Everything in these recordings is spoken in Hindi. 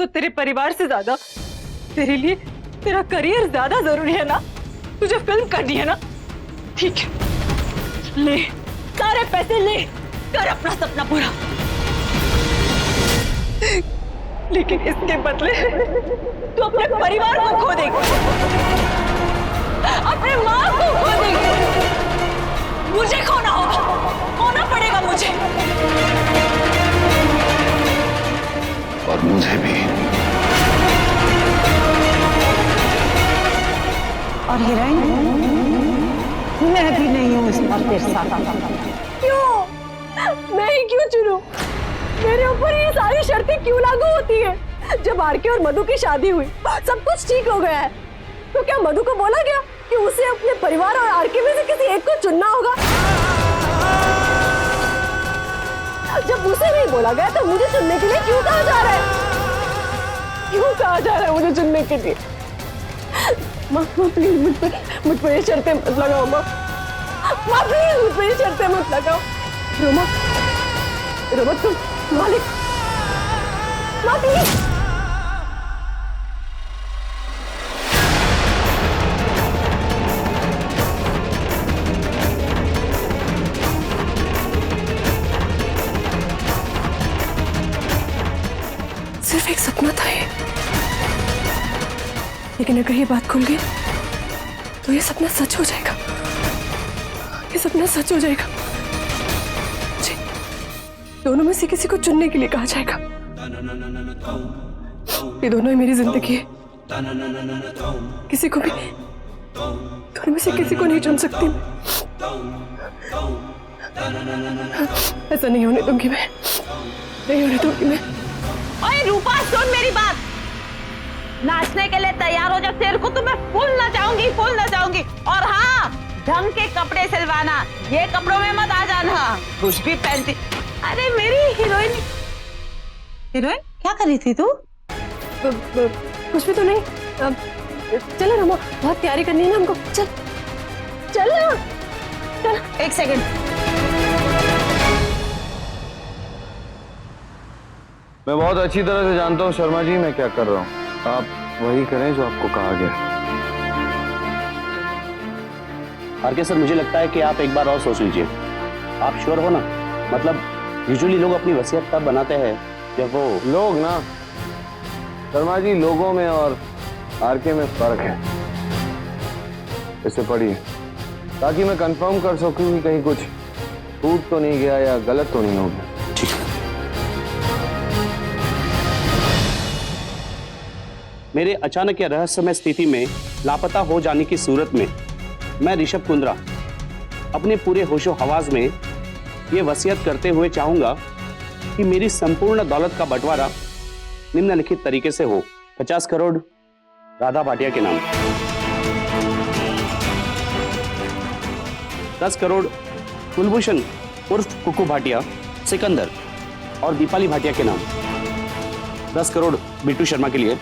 तो तेरे परिवार से ज्यादा तेरे लिए तेरा करियर ज्यादा जरूरी है ना? तुझे फिल्म करनी है ना? ठीक है, ले सारे पैसे ले, कर अपना सपना पूरा। लेकिन इसके बदले तू अपने परिवार को खो देगी, अपने माँ को खो देगी। मुझे खोना होगा, खोना पड़ेगा मुझे। और मुझे भी। और हीरोइन, मैं भी नहीं हूँ इस बार तेरे साथ। क्यों? मैं ही क्यों चुनूं? मेरे ऊपर ये सारी शर्तें क्यों लागू होती है? जब आरके और मधु की शादी हुई, सब कुछ ठीक हो गया है, तो क्या मधु को बोला गया कि उसे अपने परिवार और आरके में से किसी एक को चुनना होगा? जब उसे नहीं बोला गया तो मुझे चुनने के लिए क्यों कहा जा रहा है? क्यों कहा जा रहा है मुझे चुनने के लिए? माँ प्लीज मुझ पर ये शर्तें मत लगाओ। माँ प्लीज मुझ पर ये शर्तें मत लगाओ। रोमा, रोमा तुम मालिक, माँ प्लीज। सिर्फ एक सपना था ये, लेकिन अगर ये बात खुल गई तो ये सपना सच हो जाएगा। ये सपना सच हो जाएगा। जी, दोनों में से किसी को चुनने के लिए कहा जाएगा। ये दोनों ही मेरी जिंदगी है, किसी को भी, दोनों में से किसी को नहीं चुन सकती मैं। ऐसा नहीं होने दूंगी मैं, नहीं होने दूंगी मैं। ओए रूपा, सुन मेरी बात। नाचने के लिए तैयार हो जा, तेरे को तो मैं फुल नचाऊंगी। और हाँ, ढंग के कपड़े सिलवाना, ये कपड़ों में मत आ जाना। कुछ भी पहनती। अरे मेरी हीरोइन क्या कर रही थी तू? कुछ भी तो नहीं। चलो रमा, बहुत तैयारी करनी है ना हमको। चल चल ना, चल। एक सेकंड। मैं बहुत अच्छी तरह से जानता हूँ शर्मा जी मैं क्या कर रहा हूँ। आप वही करें जो आपको कहा गया। आरके सर, मुझे लगता है कि आप एक बार और सोच लीजिए। आप श्योर हो ना? मतलब यूजुअली लोग अपनी वसीयत तब बनाते हैं जब वो लोग ना शर्मा जी, लोगों में और आरके में फर्क है। इसे पढ़िए ताकि मैं कंफर्म कर सकूं कि कहीं कुछ टूट तो नहीं गया या गलत तो नहीं हो गया। ठीक है। मेरे अचानक या रहस्यमय स्थिति में लापता हो जाने की सूरत में मैं ऋषभ कुंद्रा अपने पूरे होशो हवास में ये वसीयत करते हुए चाहूंगा कि मेरी संपूर्ण दौलत का बंटवारा निम्नलिखित तरीके से हो। 50 करोड़ राधा भाटिया के नाम, 10 करोड़ कुलभूषण उर्फ कुकू भाटिया, सिकंदर और दीपाली भाटिया के नाम, 10 करोड़ बिट्टू शर्मा के लिए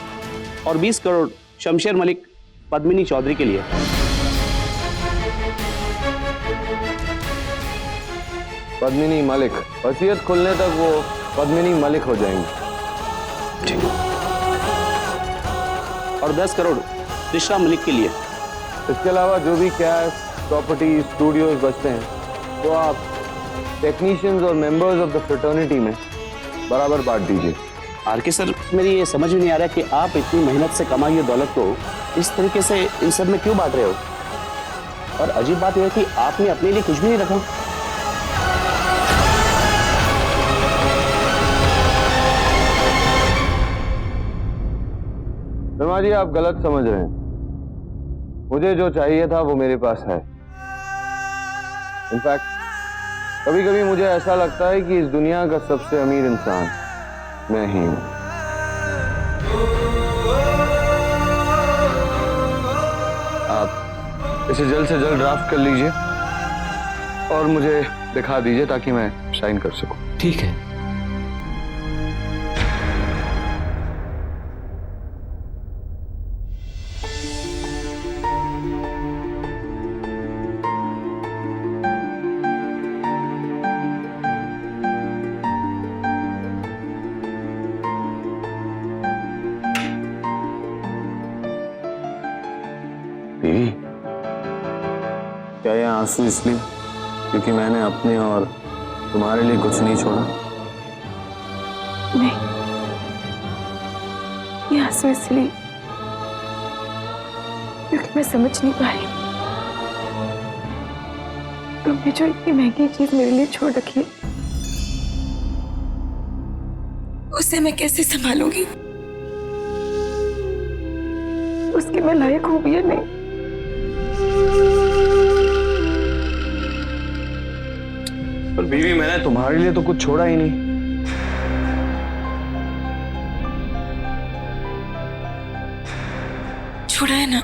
और 20 करोड़ शमशेर मलिक पद्मिनी चौधरी के लिए। पद्मिनी मलिक, वसीयत खुलने तक वो पद्मिनी मलिक हो जाएंगे। ठीक है। और 10 करोड़ कृष्णा मलिक के लिए। इसके अलावा जो भी कैश, प्रॉपर्टी, स्टूडियोज बचते हैं वो आप टेक्नीशियंस और मेंबर्स ऑफ द फ्रेटर्निटी में बराबर बांट दीजिए। आरके सर, मेरी ये समझ में नहीं आ रहा कि आप इतनी मेहनत से कमाई हुई दौलत को इस तरीके से इन सब में क्यों बांट रहे हो? और अजीब बात यह है कि आपने अपने लिए कुछ भी नहीं रखा। शर्मा जी, आप गलत समझ रहे हैं। मुझे जो चाहिए था वो मेरे पास है। इनफैक्ट कभी कभी मुझे ऐसा लगता है कि इस दुनिया का सबसे अमीर इंसान मैं ही हूं। आप इसे जल्द से जल्द ड्राफ्ट कर लीजिए और मुझे दिखा दीजिए ताकि मैं साइन कर सकूं। ठीक है। क्या ये आंसू इसलिए क्योंकि मैंने अपने और तुम्हारे लिए कुछ नहीं छोड़ा? नहीं, ये आंसू इसलिए क्योंकि मैं समझ नहीं पा रही तुमने जो इतनी महंगी चीज मेरे लिए छोड़ रखी है उसे मैं कैसे संभालूंगी, उसके मैं लायक हूं भी या नहीं। पर बीवी, मैंने तुम्हारे लिए तो कुछ छोड़ा ही नहीं। छोड़ा है ना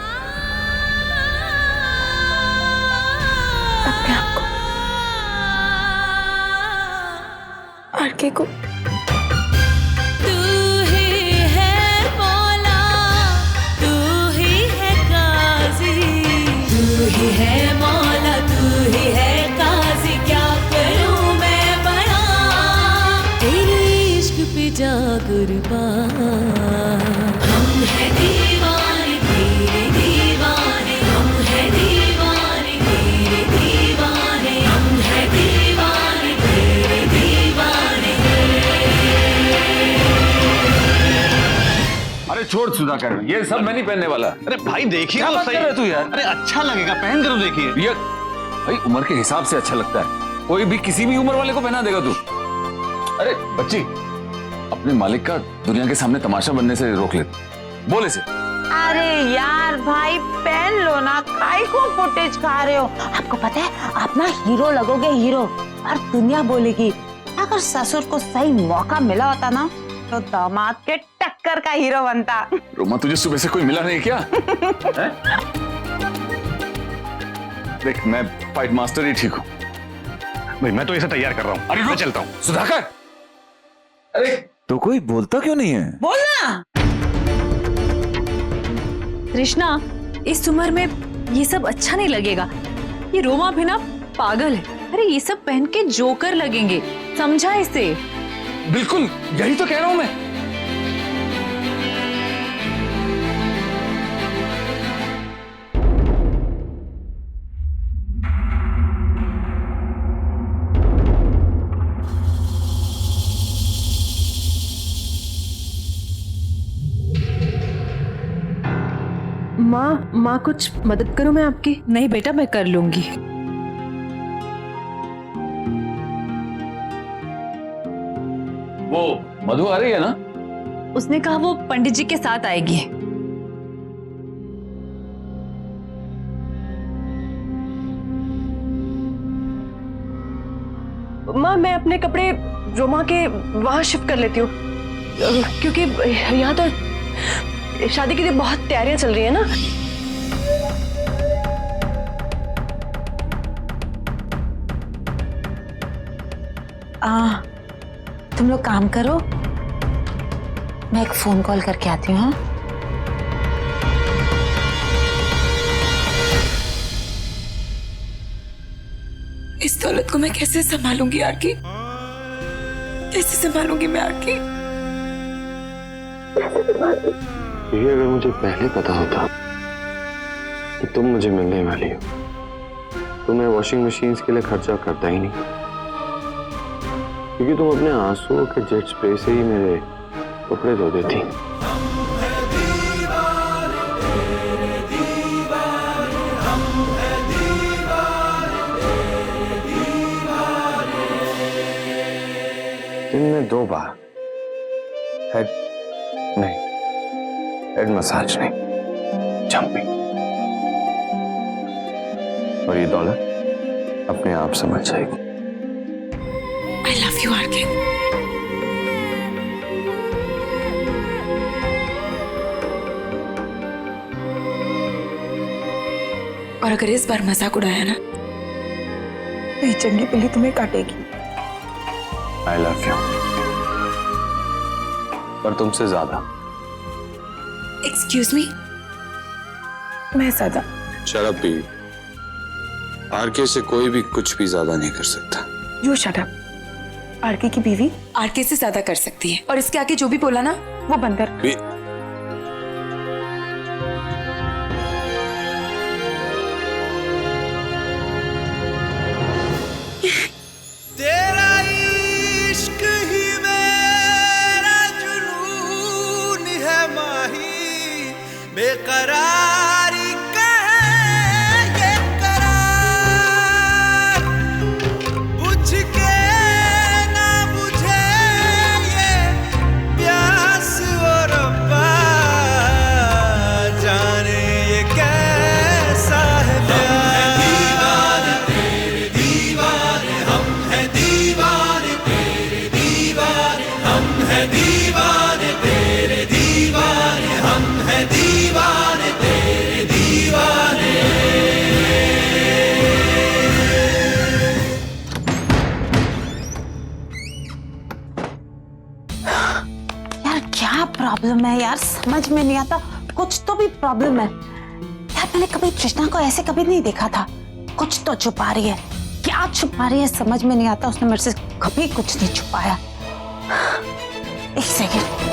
अपने आप को, आरके को। तू ही है मौला, तू ही है काजी, तू ही है मौला, तू ही है काजी, क्या करूं मैं बड़ा तेरे इश्क पे जा कुर्बान। हम है दीवाने तेरे दीवाने, हम है दीवाने तेरे दीवाने, हम है दीवाने तेरे दीवाने। अरे छोड़ सुधाकर, ये सब मैं नहीं पहनने वाला। अरे भाई देखिए क्या तो बात सही। कर रहे तू यार? अरे अच्छा लगेगा, पहन कर तो देखिए। ये भाई उम्र के हिसाब से अच्छा लगता है, कोई भी किसी भी उम्र वाले को पहना देगा तू। अरे बच्ची, अपने मालिक का दुनिया के सामने तमाशा बनने से रोक ले, बोले से। अरे यार भाई पहन लो ना, काहे को फुटेज खा रहे हो? आपको पता है आप ना हीरो लगोगे, हीरो। और दुनिया बोलेगी अगर ससुर को सही मौका मिला होता ना तो दामाद के टक्कर का हीरो बनता। रोमा, तुझे सुबह से कोई मिला नहीं क्या? देख, मैं फाइट मास्टर ही ठीक हूँ। भाई मैं तो इसे तैयार कर रहा हूँ। अरे मैं चलता हूँ। सुधाकर, अरे तो कोई बोलता क्यों नहीं है? बोलना। कृष्णा, इस उम्र में ये सब अच्छा नहीं लगेगा। ये रोमा भी ना पागल है। अरे ये सब पहन के जोकर लगेंगे, समझा इसे? बिल्कुल यही तो कह रहा हूं मैं। माँ कुछ मदद करूं मैं आपकी? नहीं बेटा, मैं कर लूंगी। वो मधु आ रही है ना? उसने कहा वो पंडित जी के साथ आएगी। माँ, मैं अपने कपड़े रोमा के वहां शिफ्ट कर लेती हूँ, क्योंकि यहाँ तो शादी के लिए बहुत तैयारियां चल रही है ना। तुम लोग काम करो, मैं एक फोन कॉल करके आती हूँ। हाँ, इस दौलत को मैं कैसे संभालूंगी आरकी? कैसे संभालूंगी मैं आरकी? ये अगर मुझे पहले पता होता कि तुम मुझे मिलने वाली हो तो मैं वॉशिंग मशीन के लिए खर्चा करता ही नहीं, क्योंकि तुम अपने आंसुओं के जेट स्प्रे से ही मेरे कपड़े धो देती। दिन में 2 बार हेड नहीं, हेड मसाज नहीं, जंपिंग। और ये दौलत अपने आप समझ जाएगी। I love you, RK. और अगर इस बार मजाक उड़ाया ना तो ये चंगी बिल्ली तुम्हें काटेगी। I love you, पर तुमसे ज्यादा। एक्सक्यूज मी, मैं ज्यादा? शराब पी, आरके से कोई भी कुछ भी ज्यादा नहीं कर सकता। You shut up. आरके की बीवी आरके से ज्यादा कर सकती है, और इसके आगे जो भी बोला ना वो बंदर। प्रॉब्लम है यार, समझ में नहीं आता। कुछ तो भी प्रॉब्लम है यार। मैंने कभी तृष्णा को ऐसे कभी नहीं देखा था। कुछ तो छुपा रही है, क्या छुपा रही है समझ में नहीं आता। उसने मेरे से कभी कुछ नहीं छुपाया। एक सेकेंड,